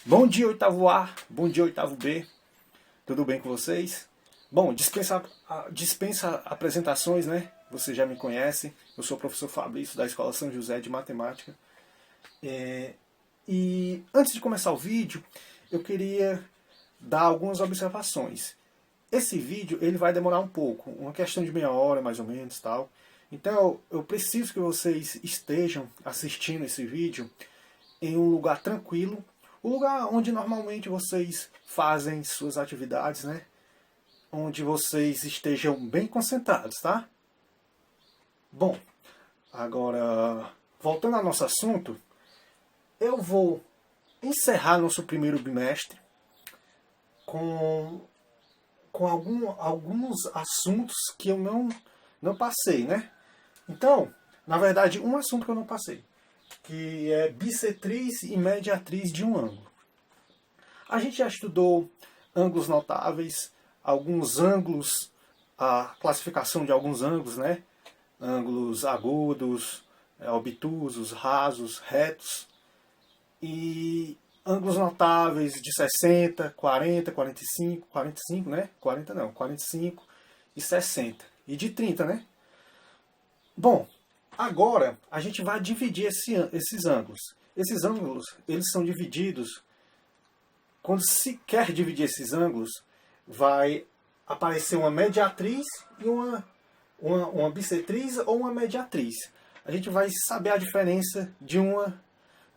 Bom dia, oitavo A, bom dia, oitavo B, tudo bem com vocês? Bom, dispensa apresentações, né? Você já me conhece, eu sou o professor Fabrício da Escola São José de Matemática. E antes de começar o vídeo, eu queria dar algumas observações. Esse vídeo ele vai demorar um pouco, uma questão de meia hora mais ou menos, tal. Então eu preciso que vocês estejam assistindo esse vídeo em um lugar tranquilo, o lugar onde normalmente vocês fazem suas atividades, né? Onde vocês estejam bem concentrados, tá? Bom, agora voltando ao nosso assunto, eu vou encerrar nosso primeiro bimestre com alguns assuntos que eu não passei, né? Então, na verdade, um assunto que eu não passei, que é bissetriz e mediatriz de um ângulo. A gente já estudou ângulos notáveis, alguns ângulos, a classificação de alguns ângulos, né? Ângulos agudos, obtusos, rasos, retos. E ângulos notáveis de 60, 40, 45, né? 40 não, 45 e 60. E de 30, né? Bom, agora a gente vai dividir esses ângulos. Esses ângulos, eles são divididos. Quando se quer dividir esses ângulos, vai aparecer uma mediatriz e uma bissetriz ou uma mediatriz. A gente vai saber a diferença de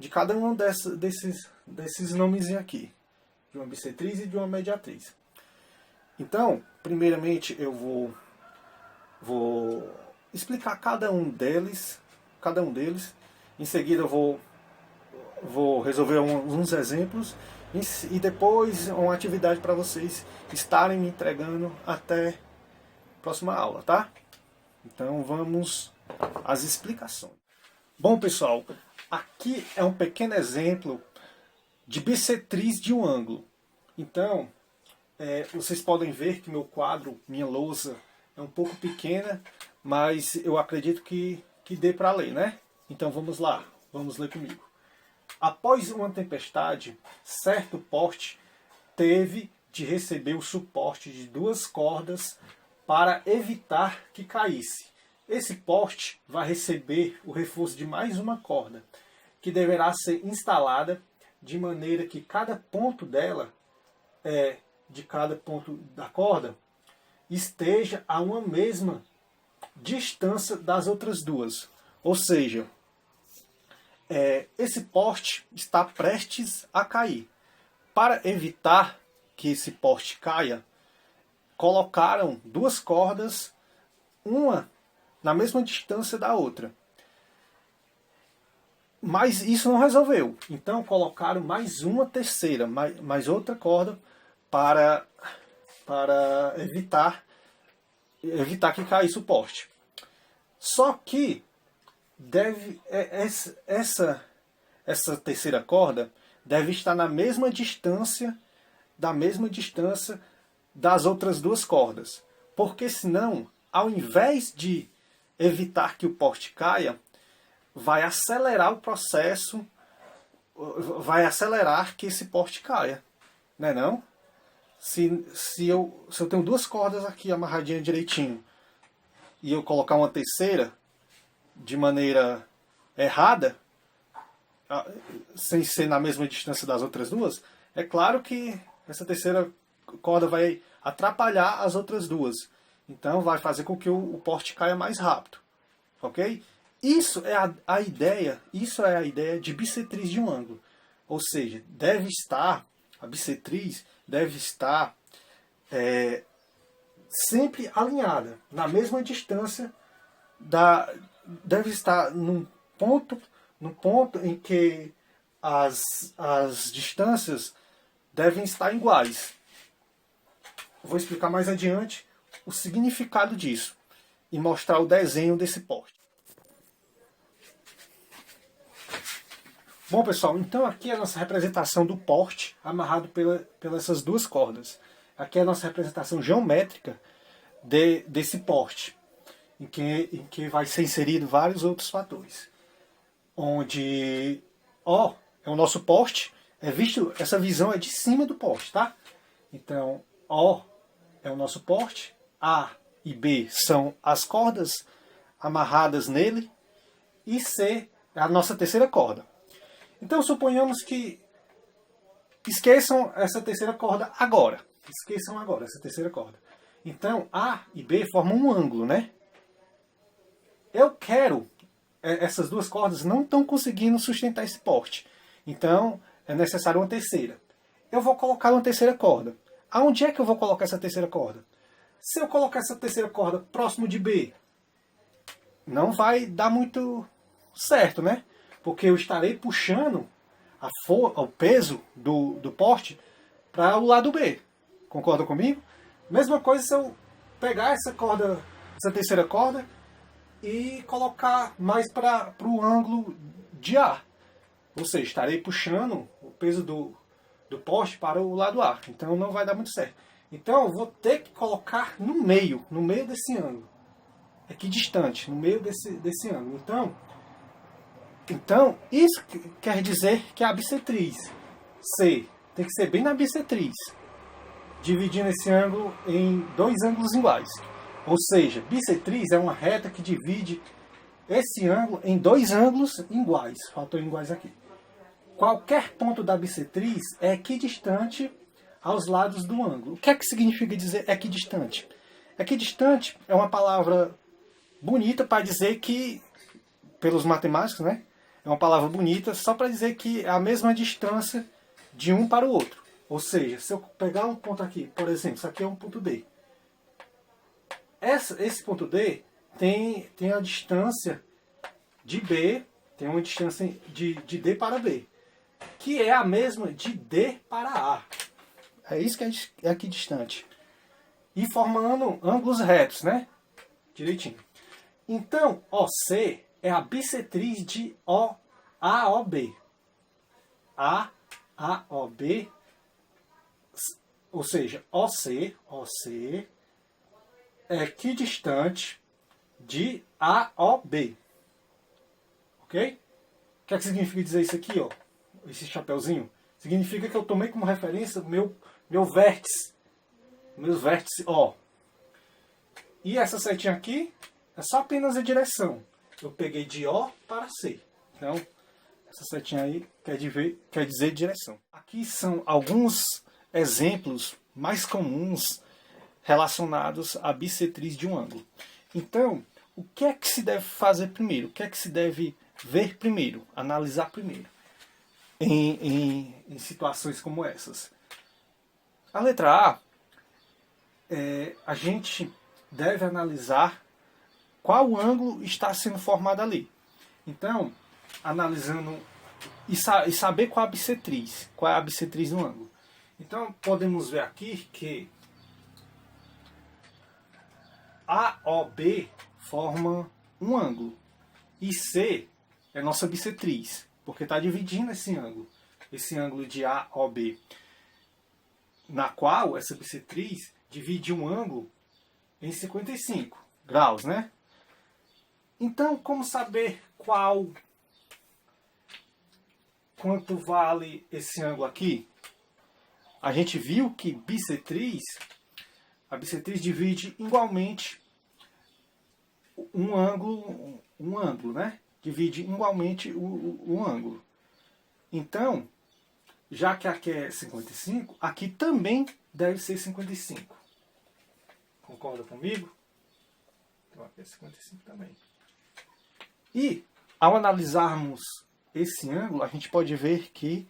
cada um desses nomes aqui. De uma bissetriz e de uma mediatriz. Então, primeiramente eu vou explicar cada um deles. Em seguida eu vou resolver uns exemplos e depois uma atividade para vocês estarem me entregando até a próxima aula, tá? Então vamos às explicações. Bom, pessoal, aqui é um pequeno exemplo de bissetriz de um ângulo. Então, vocês podem ver que meu quadro, minha lousa, é um pouco pequena, mas eu acredito que dê para ler, né? Então vamos lá, vamos ler comigo. Após uma tempestade, certo poste teve de receber o suporte de duas cordas para evitar que caísse. Esse poste vai receber o reforço de mais uma corda, que deverá ser instalada de maneira que cada ponto dela, de cada ponto da corda, esteja a uma mesma distância das outras duas. Ou seja, esse poste está prestes a cair. Para evitar que esse poste caia, colocaram duas cordas, uma na mesma distância da outra. Mas isso não resolveu. Então colocaram mais uma terceira, mais outra corda para evitar que caísse o poste. Só que essa terceira corda deve estar na mesma distância das outras duas cordas. Porque senão, ao invés de evitar que o poste caia, vai acelerar o processo, vai acelerar que esse poste caia. Não é não? Se eu tenho duas cordas aqui amarradinhas direitinho e eu colocar uma terceira de maneira errada, sem ser na mesma distância das outras duas, é claro que essa terceira corda vai atrapalhar as outras duas. Então vai fazer com que o poste caia mais rápido. Ok? Isso é a ideia de bissetriz de um ângulo. Ou seja, a bissetriz deve estar sempre alinhada, na mesma distância, deve estar num ponto em que as distâncias devem estar iguais. Vou explicar mais adiante o significado disso e mostrar o desenho desse poste. Bom, pessoal, então aqui é a nossa representação do poste amarrado pelas essas duas cordas. Aqui é a nossa representação geométrica desse poste, em que vai ser inserido vários outros fatores. Onde é o nosso poste, essa visão é de cima do poste, tá? Então, O é o nosso poste, A e B são as cordas amarradas nele, e C é a nossa terceira corda. Então, suponhamos que esqueçam essa terceira corda agora. Esqueçam agora essa terceira corda. Então, A e B formam um ângulo, né? Eu quero... Essas duas cordas não estão conseguindo sustentar esse poste. Então, é necessário uma terceira. Eu vou colocar uma terceira corda. Aonde é que eu vou colocar essa terceira corda? Se eu colocar essa terceira corda próximo de B, não vai dar muito certo, né? Porque eu estarei puxando o peso do poste para o lado B. Concorda comigo? Mesma coisa se eu pegar essa terceira corda e colocar mais para o ângulo de A. Ou seja, estarei puxando o peso do poste para o lado A. Então não vai dar muito certo. Então eu vou ter que colocar no meio desse ângulo. Aqui distante, no meio desse ângulo. Então isso quer dizer que a bissetriz C tem que ser bem na bissetriz, dividindo esse ângulo em dois ângulos iguais. Ou seja, bissetriz é uma reta que divide esse ângulo em dois ângulos iguais. Faltou iguais aqui. Qualquer ponto da bissetriz é equidistante aos lados do ângulo. O que é que significa dizer equidistante? Equidistante é uma palavra bonita para dizer que, pelos matemáticos, né? É uma palavra bonita só para dizer que é a mesma distância de um para o outro. Ou seja, se eu pegar um ponto aqui, por exemplo, isso aqui é um ponto D. Esse ponto D tem a distância de B, tem uma distância de D para B, que é a mesma de D para A. É isso que é equidistante. E formando ângulos retos, né? Direitinho. Então, OC é a bissetriz de AOB. AOB, ou seja, OC é equidistante de AOB. Ok? O que é que significa dizer isso aqui, ó? Esse chapeuzinho? Significa que eu tomei como referência meu vértice. Meus vértices O. E essa setinha aqui é só apenas a direção. Eu peguei de O para C. Então, essa setinha aí quer dizer direção. Aqui são alguns exemplos mais comuns relacionados à bissetriz de um ângulo. Então, o que é que se deve fazer primeiro? O que é que se deve ver primeiro? Analisar primeiro em situações como essas? A letra A gente deve analisar qual ângulo está sendo formado ali. Então, analisando e saber qual é a bissetriz do ângulo. Então, podemos ver aqui que AOB forma um ângulo e C é nossa bissetriz, porque está dividindo esse ângulo de AOB, na qual essa bissetriz divide um ângulo em 55 graus, né? Então, como saber quanto vale esse ângulo aqui? A gente viu que a bissetriz divide igualmente um ângulo, né? Divide igualmente o ângulo. Então, já que aqui é 55, aqui também deve ser 55. Concorda comigo? Então aqui é 55 também. E, ao analisarmos esse ângulo, a gente pode ver que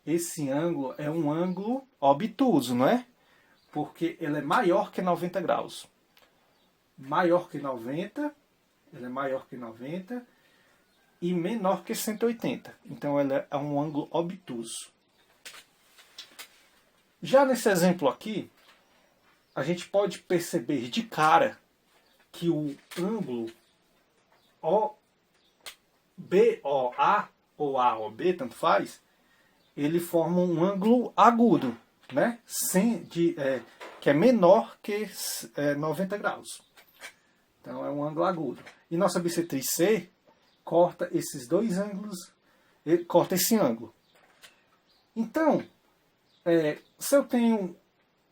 esse ângulo é um ângulo obtuso, não é? Porque ele é maior que 90 graus. Maior que 90, ele é maior que 90 e menor que 180. Então ele é um ângulo obtuso. Já nesse exemplo aqui, a gente pode perceber de cara que o ângulo OBOA ou AOB, tanto faz, ele forma um ângulo agudo, né? Que é menor que 90 graus. Então é um ângulo agudo. E nossa bissetriz C corta esses dois ângulos, corta esse ângulo. Então, se eu tenho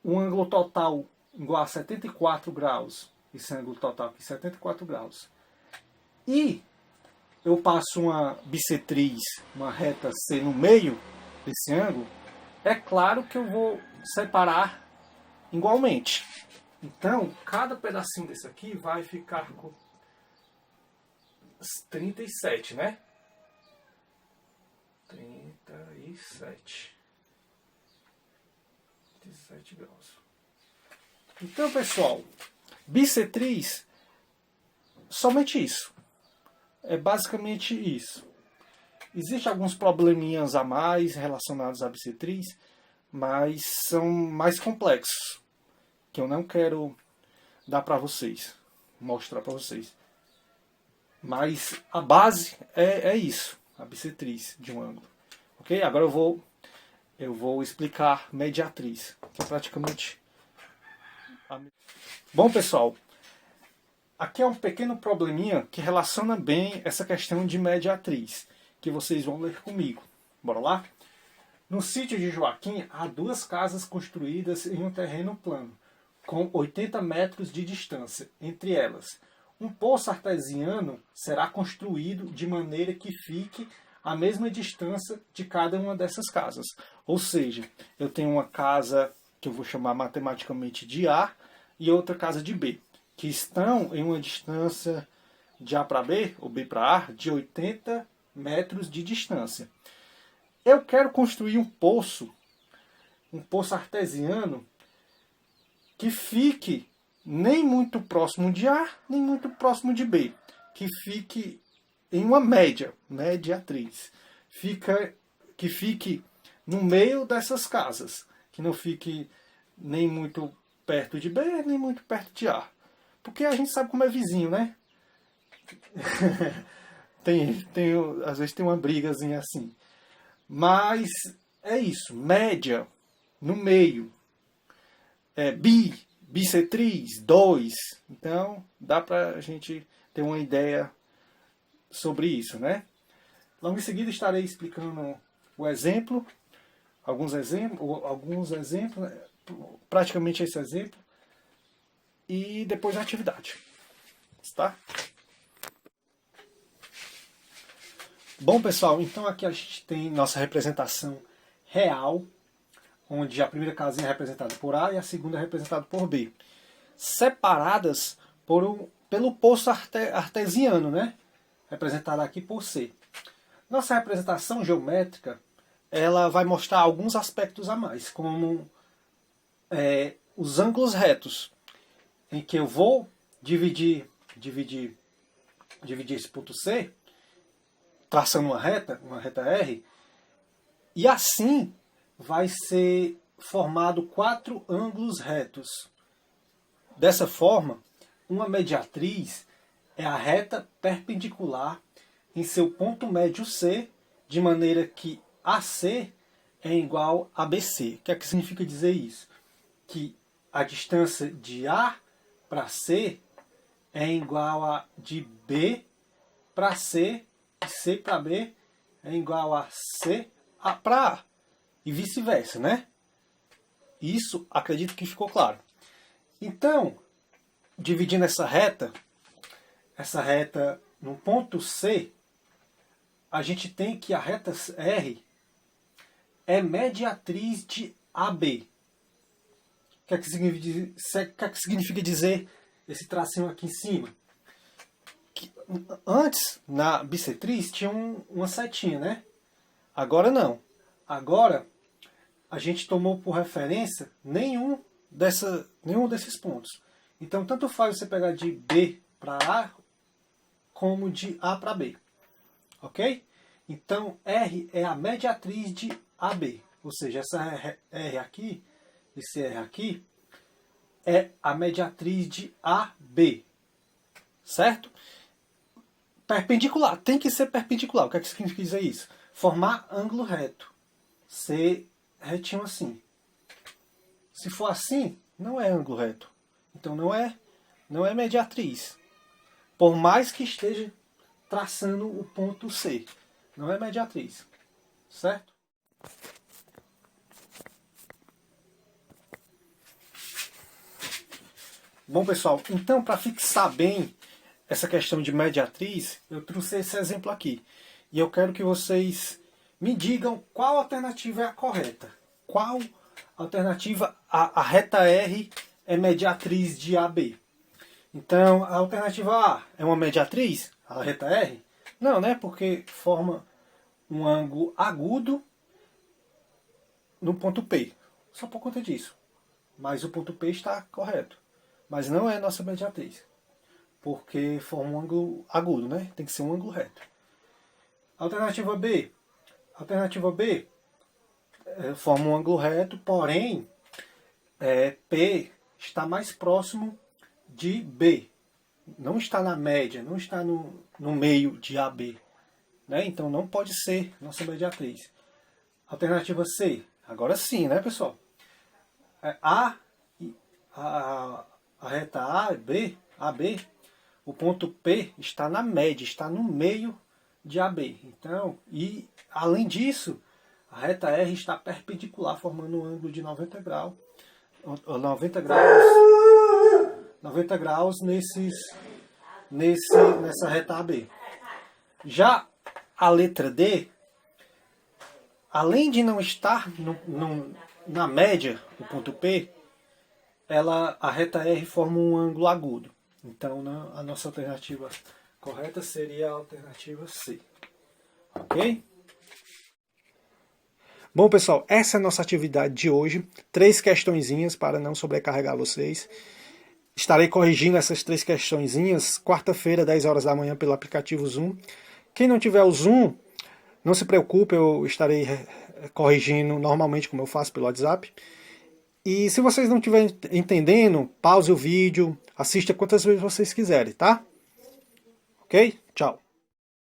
um ângulo total igual a 74 graus, esse ângulo total aqui, 74 graus, e eu passo uma bissetriz, uma reta C no meio desse ângulo, é claro que eu vou separar igualmente. Então, cada pedacinho desse aqui vai ficar com 37, né? 37 graus. Então, pessoal, bissetriz, somente isso. É basicamente isso. Existem alguns probleminhas a mais relacionados à bissetriz, mas são mais complexos, que eu não quero dar para vocês, mostrar para vocês. Mas a base é isso, a bissetriz de um ângulo. Ok? Agora eu vou explicar mediatriz, que é praticamente... Bom, pessoal, aqui é um pequeno probleminha que relaciona bem essa questão de mediatriz, que vocês vão ler comigo. Bora lá? No sítio de Joaquim, há 2 casas construídas em um terreno plano, com 80 metros de distância entre elas. Um poço artesiano será construído de maneira que fique a mesma distância de cada uma dessas casas. Ou seja, eu tenho uma casa que eu vou chamar matematicamente de A e outra casa de B, que estão em uma distância de A para B, ou B para A, de 80 metros de distância. Eu quero construir um poço artesiano que fique nem muito próximo de A, nem muito próximo de B, que fique em uma mediatriz, que fique no meio dessas casas, que não fique nem muito perto de B, nem muito perto de A. Porque a gente sabe como é vizinho, né? Às vezes tem uma brigazinha assim. Mas é isso, média, no meio, bissetriz, 2. Então, dá pra gente ter uma ideia sobre isso, né? Logo em seguida estarei explicando o exemplo, alguns exemplos, praticamente esse exemplo, e depois a atividade, tá? Bom, pessoal, então aqui a gente tem nossa representação real, onde a primeira casinha é representada por A e a segunda é representada por B, separadas pelo poço artesiano, né? Representada aqui por C. Nossa representação geométrica, ela vai mostrar alguns aspectos a mais, como os ângulos retos, em que eu vou dividir esse ponto C, traçando uma reta R, e assim vai ser formado 4 ângulos retos. Dessa forma, uma mediatriz é a reta perpendicular em seu ponto médio C, de maneira que AC é igual a BC. O que é que significa dizer isso? Que a distância de A para C é igual a de B para C, e C para B é igual a C para A, e vice-versa, né? Isso acredito que ficou claro. Então, dividindo essa reta no ponto C, a gente tem que a reta R é mediatriz de AB. O que é que significa dizer esse tracinho aqui em cima? Antes, na bissetriz, tinha uma setinha, né? Agora não. Agora, a gente tomou por referência nenhum desses pontos. Então, tanto faz você pegar de B para A, como de A para B. Ok? Então, R é a mediatriz de AB. Ou seja, essa R aqui, esse R aqui, é a mediatriz de AB. Certo? Perpendicular. Tem que ser perpendicular. O que é que significa dizer isso? Formar ângulo reto. Ser retinho assim. Se for assim, não é ângulo reto. Então não é mediatriz. Por mais que esteja traçando o ponto C. Não é mediatriz. Certo? Bom, pessoal, então para fixar bem essa questão de mediatriz, eu trouxe esse exemplo aqui. E eu quero que vocês me digam qual alternativa é a correta. Qual alternativa, a reta R é mediatriz de AB. Então, a alternativa A é uma mediatriz, a reta R? Não, né? Porque forma um ângulo agudo no ponto P. Só por conta disso. Mas o ponto P está correto. Mas não é nossa mediatriz. Porque forma um ângulo agudo, né? Tem que ser um ângulo reto. Alternativa B. Alternativa B forma um ângulo reto, porém P está mais próximo de B. Não está na média, não está no meio de AB. Né? Então não pode ser nossa mediatriz. Alternativa C. Agora sim, né, pessoal? A reta A, B, AB, o ponto P está na média, está no meio de AB. Então, e além disso, a reta R está perpendicular, formando um ângulo de 90 graus. 90 graus nessa reta AB. Já a letra D, além de não estar na média, o ponto P, a reta R forma um ângulo agudo. Então, a nossa alternativa correta seria a alternativa C. Ok? Bom, pessoal, essa é a nossa atividade de hoje. 3 questõezinhas para não sobrecarregar vocês. Estarei corrigindo essas 3 questõezinhas quarta-feira, 10 horas da manhã, pelo aplicativo Zoom. Quem não tiver o Zoom, não se preocupe, eu estarei corrigindo normalmente, como eu faço pelo WhatsApp. E se vocês não estiverem entendendo, pause o vídeo, assista quantas vezes vocês quiserem, tá? Ok? Tchau.